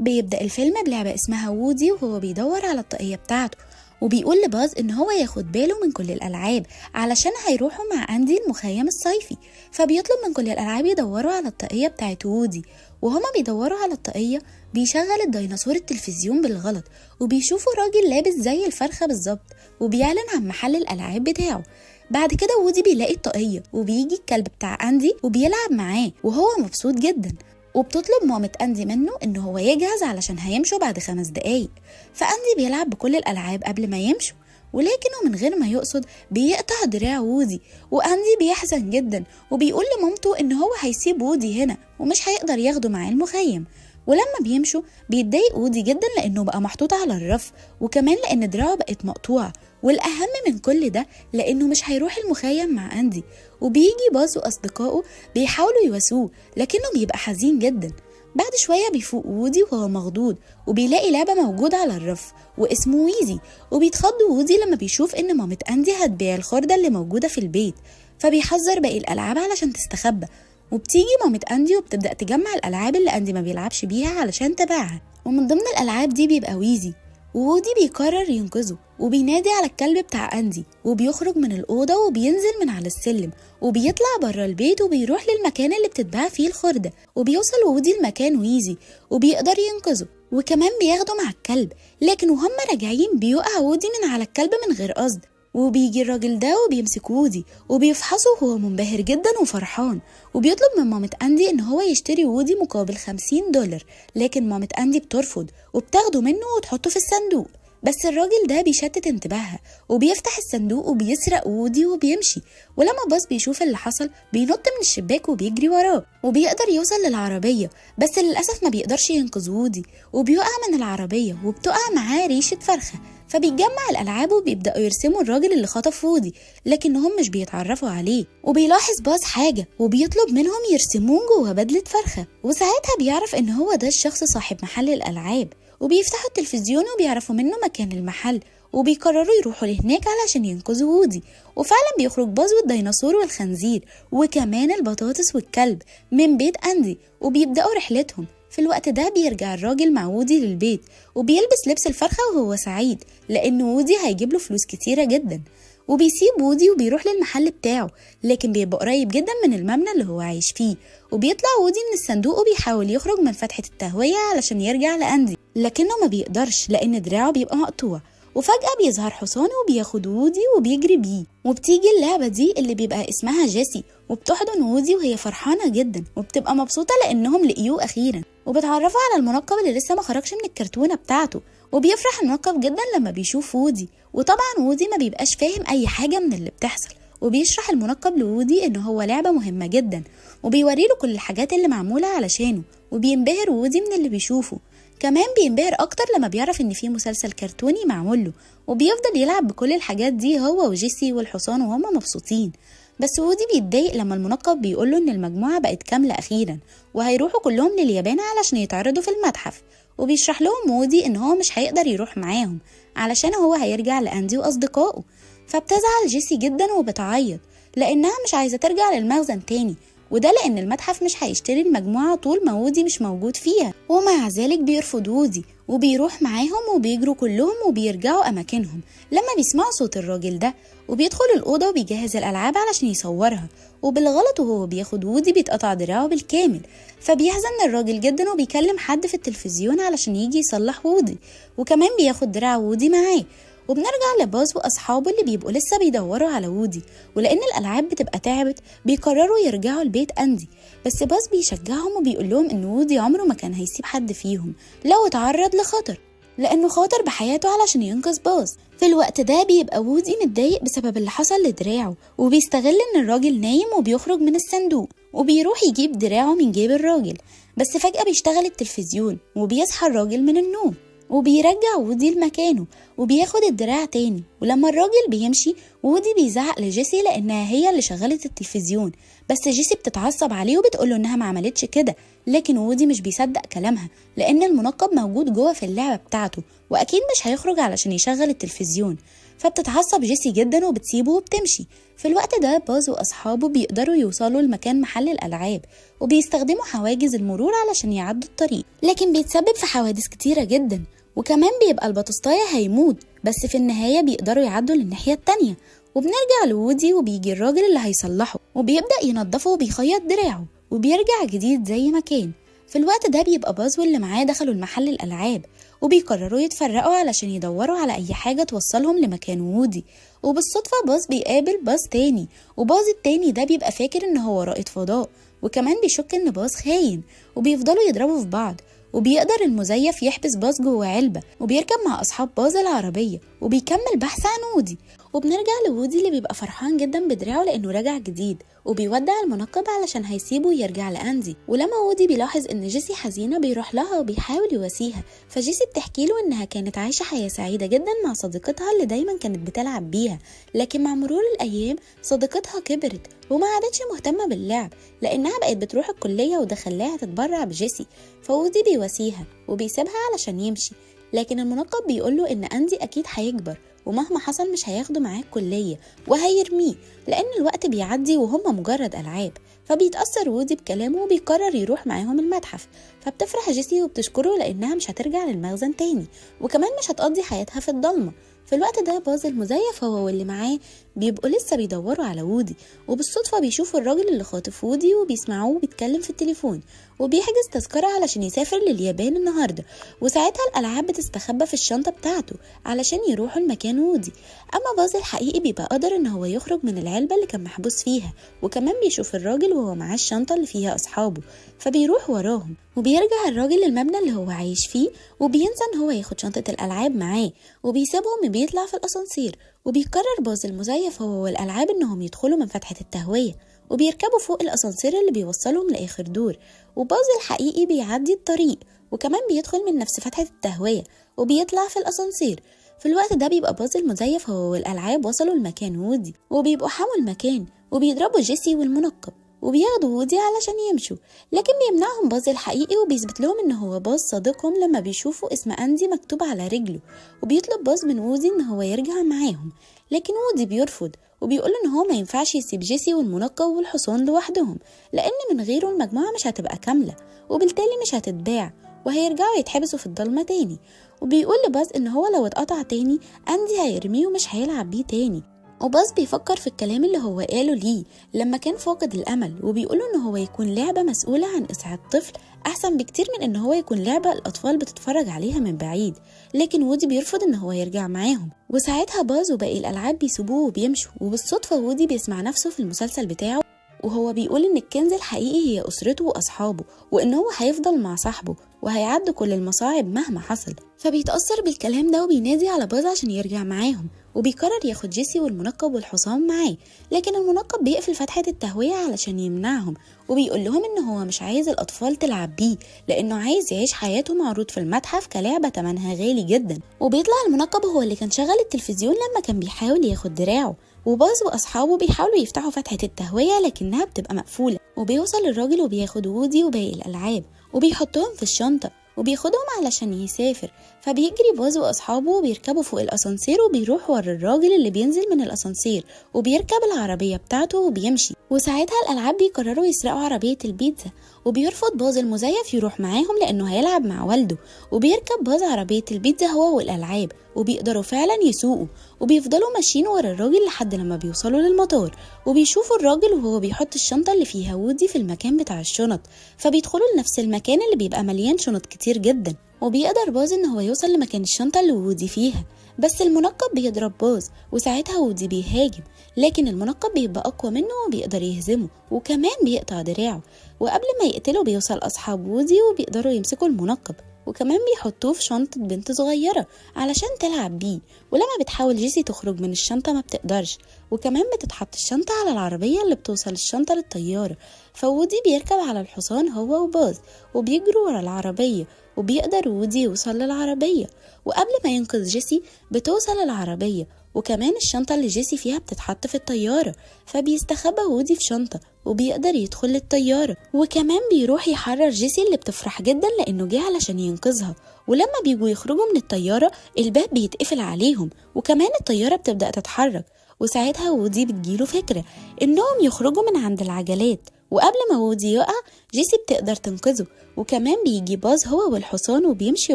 بيبدأ الفيلم بلعبة اسمها وودي وهو بيدور على الطاقية بتاعته، وبيقول لباز ان هو ياخد باله من كل الالعاب علشان هيروحوا مع اندي المخيم الصيفي. فبيطلب من كل الالعاب يدوروا على الطاقية بتاعت وودي، وهما بيدوروا على الطاقية بيشغل الديناصور التلفزيون بالغلط، وبيشوفوا راجل لابس زي الفرخة بالظبط وبيعلن عن محل الالعاب بتاعه. بعد كده وودي بيلاقي الطاقية وبيجي الكلب بتاع اندي وبيلعب معاه وهو مبسوط جدا، وبتطلب مامة أندي منه إن هو يجهز علشان هيمشوا بعد 5 دقايق. فأندي بيلعب بكل الألعاب قبل ما يمشوا، ولكنه من غير ما يقصد بيقطع دراع وودي، وأندي بيحزن جدا وبيقول لمامته إن هو هيسيب وودي هنا ومش هيقدر ياخده معاه المخيم. ولما بيمشوا بيتضايق وودي جدا لأنه بقى محطوط على الرف، وكمان لأن دراعه بقت مقطوعة، والأهم من كل ده لأنه مش هيروح المخيم مع أندي. وبيجي باز وأصدقائه بيحاولوا يواسوه لكنه بيبقى حزين جدا. بعد شوية بيفوق وودي وهو مخضوض وبيلاقي لعبة موجودة على الرف واسمه ويزي، وبيتخض وودي لما بيشوف إن مامة أندي هتبيع الخردة اللي موجودة في البيت، فبيحذر باقي الألعاب علشان تستخبى. وبتيجي مامة أندي وبتبدأ تجمع الألعاب اللي أندي ما بيلعبش بيها علشان تبيعها، ومن ضمن الألعاب دي بيبقى ويزي. وودي بيقرر ينقذه وبينادي على الكلب بتاع أندي، وبيخرج من الأوضة وبينزل من على السلم وبيطلع برا البيت وبيروح للمكان اللي بتتباع فيه الخردة، وبيوصل وودي لمكان ويزي وبيقدر ينقذه وكمان بياخده مع الكلب. لكن وهم راجعين بيقع وودي من على الكلب من غير قصد، وبيجي الراجل ده وبيمسك وودي وبيفحصه وهو منبهر جدا وفرحان، وبيطلب من مامة أندي إن هو يشتري وودي مقابل $50. لكن مامة أندي بترفض وبتاخده منه وتحطه في الصندوق. بس الراجل ده بيشتت انتباهها وبيفتح الصندوق وبيسرق وودي وبيمشي. ولما باص بيشوف اللي حصل بينط من الشباك وبيجري وراه وبيقدر يوصل للعربية، بس للأسف ما بيقدرش ينقذ وودي وبيقع من العربية وبتقع معاه ريشة فرخة. فبيتجمع الألعاب وبيبدأوا يرسموا الراجل اللي خطف وودي لكنهم مش بيتعرفوا عليه. وبيلاحظ باص حاجة وبيطلب منهم يرسموه جوه بدلة فرخة، وساعتها بيعرف إن هو ده الشخص صاحب محل الألعاب. وبيفتحوا التلفزيون وبيعرفوا منه مكان المحل وبيقرروا يروحوا لهناك علشان ينقذوا وودي. وفعلا بيخرج باز والديناصور والخنزير وكمان البطاطس والكلب من بيت أندي وبيبدأوا رحلتهم. في الوقت ده بيرجع الراجل مع وودي للبيت وبيلبس لبس الفرخة وهو سعيد لأن وودي هيجيب له فلوس كتيرة جدا. وبيسيب وودي وبيروح للمحل بتاعه، لكن بيبقى قريب جدا من المبنى اللي هو عايش فيه. وبيطلع وودي من الصندوق وبيحاول يخرج من فتحة التهوية علشان يرجع لأندي، لكنه ما بيقدرش لأن دراعه بيبقى مقطوع. وفجأة بيظهر حصان وبياخد وودي وبيجري بيه، وبتيجي اللعبة دي اللي بيبقى اسمها جيسي وبتحضن وودي وهي فرحانة جدا وبتبقى مبسوطة لأنهم لقيوه أخيرا، وبتعرفوا على المنقب اللي لسه ما خرجش من الكرتونة بتاعته. وبيفرح المنقب جدا لما بيشوف وودي، وطبعا وودي ما بيبقاش فاهم أي حاجة من اللي بتحصل. وبيشرح المنقب لوودي إن هو لعبة مهمة جدا وبيوريله كل الحاجات اللي معمولة علشانه، وبينبهر وودي من اللي بيشوفه. كمان بينبهر أكتر لما بيعرف إن في مسلسل كرتوني معمول له، وبيفضل يلعب بكل الحاجات دي هو وجيسي والحصان وهم مبسوطين. بس وودي بيتضايق لما المنقب بيقوله إن المجموعة بقت كاملة أخيرا وهيروحوا كلهم لليابان علشان يتعرضوا في المتحف. وبيشرح لهم وودي إن هو مش هيقدر يروح معاهم علشان هو هيرجع لأندي وأصدقائه. فبتزعل جيسي جدا وبتعيط لأنها مش عايزة ترجع للمخزن تاني، وده لأن المتحف مش هيشتري المجموعة طول ما وودي مش موجود فيها. ومع ذلك بيرفض وودي وبيروح معاهم وبيجروا كلهم وبيرجعوا أماكنهم لما بيسمعوا صوت الراجل ده. وبيدخل الأوضة وبيجهز الألعاب علشان يصورها، وبالغلط وهو بياخد وودي بيتقطع دراعه بالكامل. فبيحزن الراجل جدا وبيكلم حد في التلفزيون علشان يجي يصلح وودي، وكمان بياخد دراع وودي معاه. وبنرجع لباز وأصحابه اللي بيبقوا لسه بيدوروا على وودي، ولأن الألعاب بتبقى تعبت بيقرروا يرجعوا البيت أندي. بس باز بيشجعهم وبيقول لهم إن وودي عمره ما كان هيسيب حد فيهم لو اتعرض لخطر، لأنه خاطر بحياته علشان ينقذ باز. في الوقت ده بيبقى وودي متضايق بسبب اللي حصل لدراعه، وبيستغل إن الراجل نايم وبيخرج من الصندوق وبيروح يجيب دراعه من جيب الراجل. بس فجأة بيشتغل التلفزيون وبيصحى الراجل من النوم وبيرجع وودي لمكانه وبياخد الدراع تاني. ولما الراجل بيمشي وودي بيزعق لجيسي لأنها هي اللي شغلت التلفزيون، بس جيسي بتتعصب عليه وبتقوله إنها ما عملتش كده. لكن وودي مش بيصدق كلامها لأن المنقب موجود جوه في اللعبة بتاعته وأكيد مش هيخرج علشان يشغل التلفزيون. فبتتعصب جيسي جدا وبتسيبه وبتمشي. في الوقت ده باز وأصحابه بيقدروا يوصلوا لمكان محل الألعاب، وبيستخدموا حواجز المرور علشان يعدوا الطريق، لكن بيتسبب في حوادث كتيرة جدا، وكمان بيبقى البطسطاية هيموت، بس في النهاية بيقدروا يعدوا للناحية التانية. وبنرجع لوودي وبيجي الراجل اللي هيصلحه وبيبدأ ينضفه وبيخيط دراعه وبيرجع جديد زي ما كان. في الوقت ده بيبقى باز واللي معاه دخلوا المحل الألعاب، وبيقرروا يتفرقوا علشان يدوروا على أي حاجة توصلهم لمكان وودي. وبالصدفة باز بيقابل باز تاني، وباز التاني ده بيبقى فاكر إن هو رائد فضاء، وكمان بيشك إن باز خاين، وبيفضلوا يضربوا في بعض. وبيقدر المزيف يحبس باز جوه علبة، وبيركب مع أصحاب باز العربية وبيكمل بحث عن وودي. وبنرجع لوودي اللي بيبقى فرحان جدا بدراعه لأنه رجع جديد، وبيودع المنقب علشان هيسيبه ويرجع لأندي. ولما وودي بيلاحظ إن جيسي حزينة بيروح لها وبيحاول يواسيها، فجيسي بتحكي له إنها كانت عايشة حياة سعيدة جدا مع صديقتها اللي دايما كانت بتلعب بيها، لكن مع مرور الأيام صديقتها كبرت وما عادتش مهتمة باللعب لأنها بقت بتروح الكلية، وده خلاها تتبرع بجيسي. فوودي بيواسيها وبيسيبها علشان يمشي، لكن المنقب بيقوله إن أندي أكيد هيكبر ومهما حصل مش هياخده معاه الكلية وهيرميه، لأن الوقت بيعدي وهم مجرد ألعاب. فبيتأثر وودي بكلامه وبيقرر يروح معاهم المتحف. فبتفرح جيسي وبتشكره لأنها مش هترجع للمخزن تاني، وكمان مش هتقضي حياتها في الضلمة. في الوقت ده باز المزيف هو واللي معاه بيبقوا لسه بيدوروا على وودي، وبالصدفة بيشوفوا الراجل اللي خاطف وودي وبيسمعوه بيتكلم في التليفون، وبيحجز تذكرة علشان يسافر لليابان النهاردة. وساعتها الألعاب بتستخبى في الشنطة بتاعته علشان يروحوا المكان وودي. أما باز الحقيقي بيبقى قادر إن هو يخرج من العلبة اللي كان محبوس فيها، وكمان بيشوف الراجل وهو معاه الشنطة اللي فيها أصحابه، فبيروح وراهم. وبيرجع الراجل للمبنى اللي هو عايش فيه، وبينسى إن هو ياخد شنطة الألعاب معاه، وبيسيبهم وبيطلع في الأسانسير. وبيقرر باز المزيف هو والألعاب إنهم يدخلوا من فتحة التهوية، وبيركبوا فوق الأسانسير اللي بيوصلهم لآخر دور. وباز الحقيقي بيعدي الطريق وكمان بيدخل من نفس فتحة التهوية وبيطلع في الأسانسير. في الوقت ده بيبقى باز المزيف هو والألعاب وصلوا لمكان وودي، وبيبقوا حموا المكان وبيضربوا جيسي والمنقب وبياخدوا وودي علشان يمشوا، لكن بيمنعهم باز الحقيقي وبيثبت لهم ان هو باز صديقهم لما بيشوفوا اسم أندي مكتوب على رجله. وبيطلب باز من وودي ان هو يرجع معاهم، لكن وودي بيرفض وبيقول ان هو ما ينفعش يسيب جيسي والمنقب والحصان لوحدهم، لان من غيره المجموعة مش هتبقى كاملة وبالتالي مش هتتباع وهيرجعوا يتحبسوا في الضلمة تاني. وبيقول لباز ان هو لو اتقطع تاني أندي هيرميه ومش هيلعب بيه تاني. وباز بيفكر في الكلام اللي هو قاله ليه لما كان فاقد الأمل، وبيقوله إن هو يكون لعبة مسؤولة عن إسعاد طفل أحسن بكتير من إن هو يكون لعبة الأطفال بتتفرج عليها من بعيد. لكن وودي بيرفض إن هو يرجع معاهم، وساعتها باز وباقي الألعاب بيسيبوه وبيمشوا. وبالصدفة وودي بيسمع نفسه في المسلسل بتاعه وهو بيقول إن الكنز الحقيقي هي أسرته وأصحابه، وإن هو هيفضل مع صاحبه وهيعدوا كل المصاعب مهما حصل. فبيتأثر بالكلام ده وبينادي على باز عشان يرجع معاهم، وبيقرر ياخد جيسي والمنقب والحصان معاه، لكن المنقب بيقفل فتحة التهوية علشان يمنعهم، وبيقول لهم إن هو مش عايز الأطفال تلعب بيه لأنه عايز يعيش حياته معروض في المتحف كلعبة تمنها غالي جدا. وبيطلع المنقب هو اللي كان شغل التلفزيون لما كان بيحاول ياخد دراعه، وباز وأصحابه بيحاولوا يفتحوا فتحة التهوية لكنها بتبقى مقفولة. وبيوصل الراجل وبياخد وودي وباقي الألعاب وبيحطهم في الشنطة وبياخدهم علشان يسافر. فبيجري باز واصحابه وبيركبوا فوق الاسانسير وبيروح ورا الراجل اللي بينزل من الاسانسير وبيركب العربيه بتاعته وبيمشي. وساعتها الالعاب بيقرروا يسرقوا عربيه البيتزا، وبيرفض باز المزيف يروح معاهم لانه هيلعب مع والده، وبيركب باز عربيه البيتزا هو والالعاب وبيقدروا فعلا يسوقوا، وبيفضلوا ماشيين ورا الراجل لحد لما بيوصلوا للمطار، وبيشوفوا الراجل وهو بيحط الشنطه اللي فيها وودي في المكان بتاع الشنط. فبيدخلوا لنفس المكان اللي بيبقى مليان شنط كتير جدا، وبيقدر باز ان هو يوصل لمكان الشنطة اللي وودي فيها. بس المنقب بيضرب باز وساعتها وودي بيهاجم، لكن المنقب بيبقى اقوى منه وبيقدر يهزمه وكمان بيقطع دراعه. وقبل ما يقتله بيوصل اصحاب وودي وبيقدروا يمسكوا المنقب، وكمان بيحطوه في شنطة بنت صغيرة علشان تلعب بيه. ولما بتحاول جيسي تخرج من الشنطة ما بتقدرش، وكمان بتتحط الشنطة على العربية اللي بتوصل الشنطة للطيارة. فودي بيركب على الحصان هو وباز وبيجروا ورا العربية، وبيقدر وودي يوصل للعربية. وقبل ما ينقذ جيسي بتوصل العربية، وكمان الشنطة اللي جيسي فيها بتتحط في الطيارة، فبيستخبى وودي في شنطة وبيقدر يدخل للطيارة. وكمان بيروح يحرر جيسي اللي بتفرح جدا لأنه جه علشان ينقذها. ولما بيجوا يخرجوا من الطيارة الباب بيتقفل عليهم، وكمان الطيارة بتبدأ تتحرك. وساعتها وودي بتجيله فكرة إنهم يخرجوا من عند العجلات، وقبل ما وودي يقع جيسي بتقدر تنقذه. وكمان بيجي باز هو والحصان وبيمشي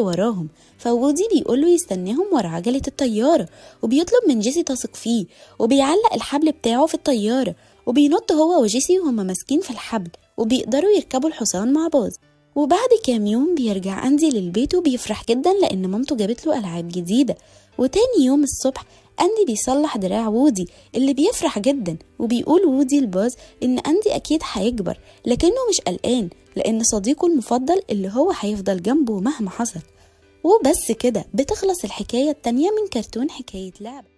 وراهم، فوودي بيقوله يستناهم ورا عجلة الطيارة، وبيطلب من جيسي تثق فيه، وبيعلق الحبل بتاعه في الطيارة، وبينط هو وجيسي وهما ماسكين في الحبل، وبيقدروا يركبوا الحصان مع باز. وبعد كام يوم بيرجع أندي للبيت وبيفرح جدا لأن مامته جابت له ألعاب جديدة. وتاني يوم الصبح أندي بيصلح دراع وودي اللي بيفرح جدا، وبيقول وودي لباز إن أندي أكيد هيكبر لكنه مش قلقان لأن صديقه المفضل اللي هو هيفضل جنبه مهما حصل. وبس كده بتخلص الحكاية التانية من كرتون حكاية لعبة.